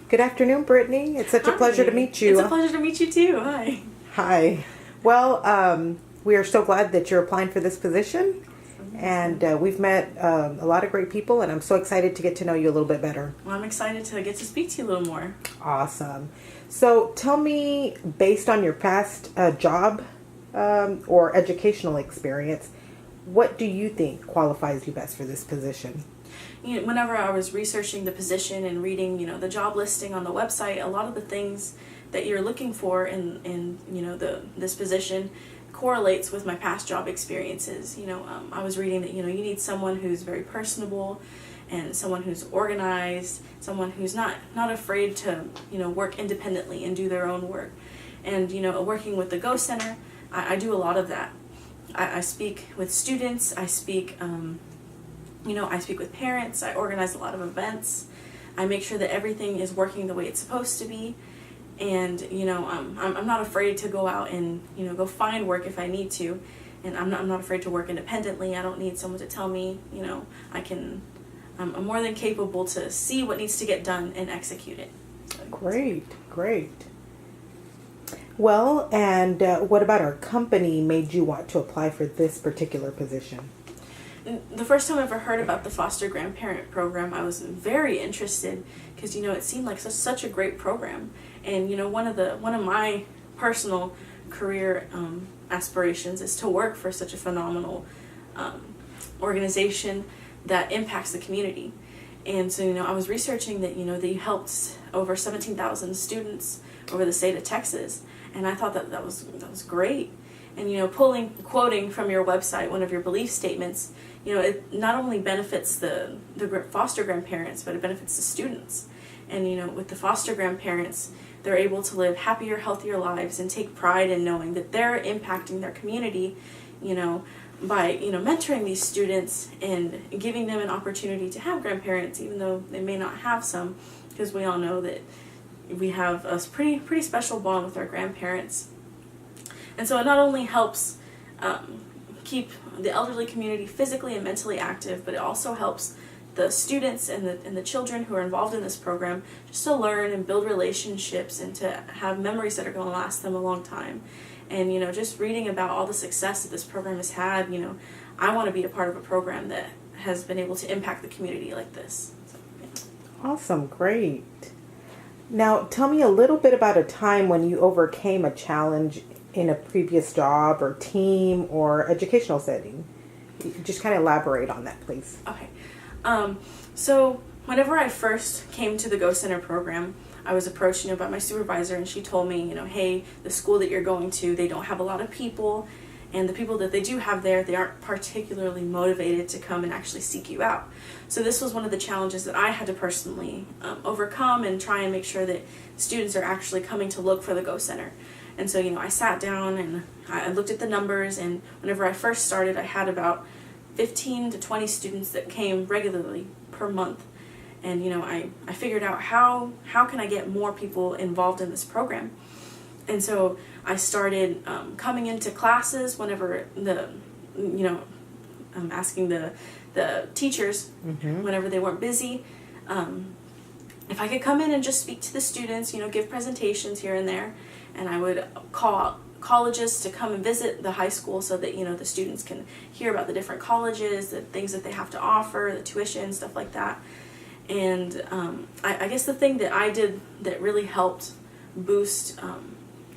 Good afternoon, Brittany. It's such a pleasure to meet you. It's a pleasure to meet you too. Hi. Hi. Well, we are so glad that you're applying for this position. And we've met a lot of great people, and I'm so excited to get to know you a little bit better. Well, I'm excited to get to speak to you a little more. Awesome. So tell me, based on your past job or educational experience, what do you think qualifies you best for this position? Whenever I was researching the position and reading, the job listing on the website, a lot of the things that you're looking for in this position correlates with my past job experiences. I was reading that, you need someone who's very personable and someone who's organized, someone who's not afraid to, work independently and do their own work. And, working with the Go Center, I do a lot of that. I speak with students, I speak with parents, I organize a lot of events, I make sure that everything is working the way it's supposed to be. And I'm not afraid to go out and go find work if I need to, and I'm not afraid to work independently. I don't need someone to tell me. I'm more than capable to see what needs to get done and execute it. Great. Well, and what about our company made you want to apply for this particular position? The first time I ever heard about the foster grandparent program, I was very interested because it seemed like such a great program. And one of my personal career aspirations is to work for such a phenomenal organization that impacts the community. And so I was researching that they helped over 17,000 students over the state of Texas, and I thought that was great. And quoting from your website, one of your belief statements, it not only benefits the foster grandparents, but it benefits the students. And with the foster grandparents, they're able to live happier, healthier lives and take pride in knowing that they're impacting their community, by mentoring these students and giving them an opportunity to have grandparents, even though they may not have some, because we all know that we have a pretty special bond with our grandparents. And so it not only helps keep the elderly community physically and mentally active, but it also helps the students and the children who are involved in this program just to learn and build relationships and to have memories that are going to last them a long time. And just reading about all the success that this program has had, I want to be a part of a program that has been able to impact the community like this. So, yeah. Awesome, great. Now, tell me a little bit about a time when you overcame a challenge in a previous job or team or educational setting. Just kind of elaborate on that, please. Okay. So whenever I first came to the Go Center program, I was approached, by my supervisor, and she told me, hey, the school that you're going to, they don't have a lot of people, and the people that they do have there, they aren't particularly motivated to come and actually seek you out. So this was one of the challenges that I had to personally overcome and try and make sure that students are actually coming to look for the Go Center. And so, I sat down and I looked at the numbers, and whenever I first started, I had about 15 to 20 students that came regularly per month. And I figured out how can I get more people involved in this program. And so I started coming into classes whenever asking the teachers whenever they weren't busy if I could come in and just speak to the students, give presentations here and there. And I would call out colleges to come and visit the high school so that the students can hear about the different colleges, the things that they have to offer, the tuition, stuff like that. And I guess the thing that I did that really helped boost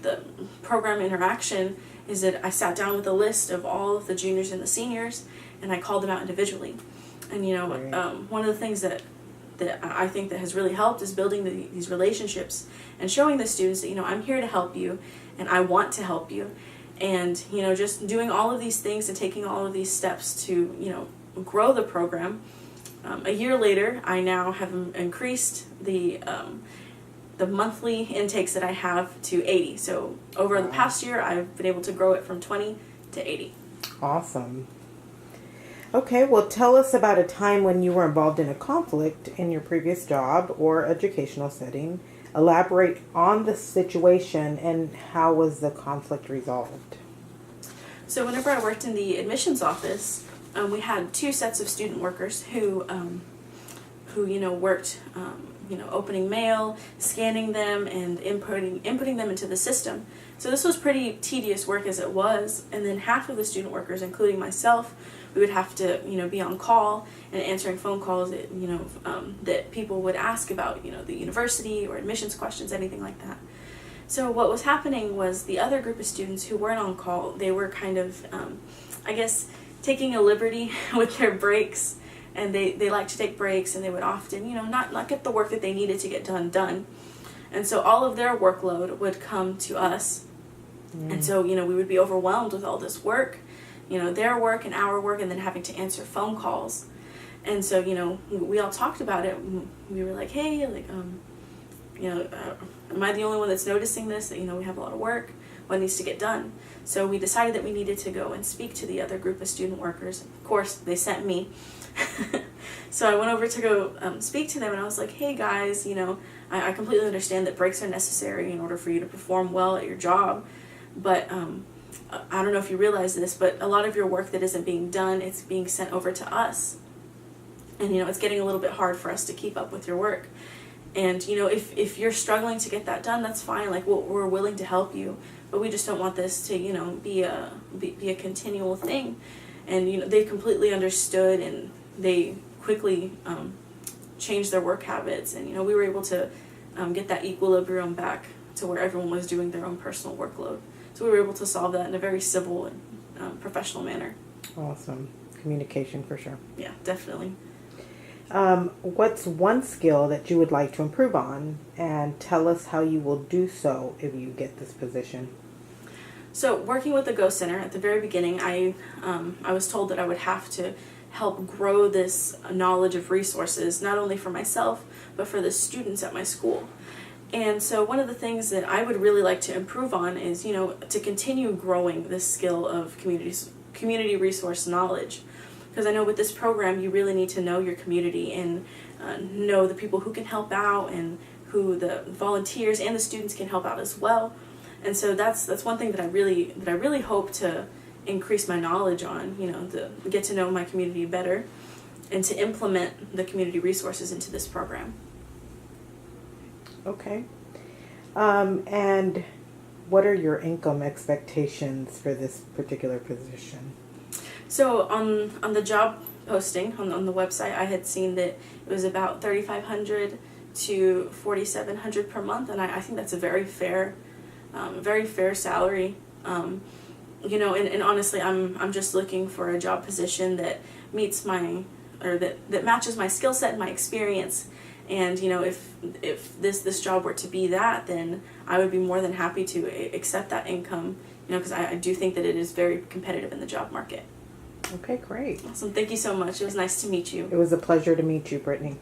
the program interaction is that I sat down with a list of all of the juniors and the seniors, and I called them out individually. And one of the things that I think that has really helped is building these relationships and showing the students that I'm here to help you and I want to help you, and just doing all of these things and taking all of these steps to grow the program. A year later, I now have increased the monthly intakes that I have to 80. So over the past year, I've been able to grow it from 20 to 80. Awesome. Okay, well, tell us about a time when you were involved in a conflict in your previous job or educational setting. Elaborate on the situation and how was the conflict resolved? So whenever I worked in the admissions office, we had two sets of student workers who worked opening mail, scanning them, and inputting them into the system. So this was pretty tedious work as it was. And then half of the student workers, including myself, we would have to be on call and answering phone calls that that people would ask about the university or admissions questions, anything like that. So what was happening was the other group of students who weren't on call, they were kind of, I guess, taking a liberty with their breaks, and they like to take breaks, and they would often, not get the work that they needed to get done. And so all of their workload would come to us. And so, we would be overwhelmed with all this work, their work and our work, and then having to answer phone calls. And so, we all talked about it. We were like, hey, am I the only one that's noticing this, that, we have a lot of work? What needs to get done? So we decided that we needed to go and speak to the other group of student workers. Of course, they sent me. So I went over to go speak to them, and I was like, hey guys, I completely understand that breaks are necessary in order for you to perform well at your job. But I don't know if you realize this, but a lot of your work that isn't being done, it's being sent over to us. And, it's getting a little bit hard for us to keep up with your work. And, if you're struggling to get that done, that's fine. Like, we're willing to help you, but we just don't want this to, be a continual thing. And, they completely understood, and they quickly changed their work habits. And, we were able to get that equilibrium back to where everyone was doing their own personal workload. So we were able to solve that in a very civil and professional manner. Awesome. Communication for sure. Yeah, definitely. What's one skill that you would like to improve on, and tell us how you will do so if you get this position? So working with the Go Center at the very beginning, I was told that I would have to help grow this knowledge of resources, not only for myself, but for the students at my school. And so one of the things that I would really like to improve on is, to continue growing this skill of community resource knowledge. Because I know with this program, you really need to know your community and know the people who can help out, and who the volunteers and the students can help out as well. And so that's one thing that I really hope to increase my knowledge on. To get to know my community better, and to implement the community resources into this program. Okay. And what are your income expectations for this particular position? So on the job posting on the website, I had seen that it was about $3,500 to $4,700 per month, and I think that's a very fair salary. And honestly, I'm just looking for a job position that meets that matches my skill set and my experience. And if this job were to be that, then I would be more than happy to accept that income. Because I do think that it is very competitive in the job market. Okay, great. Awesome. Thank you so much. It was nice to meet you. It was a pleasure to meet you, Brittany.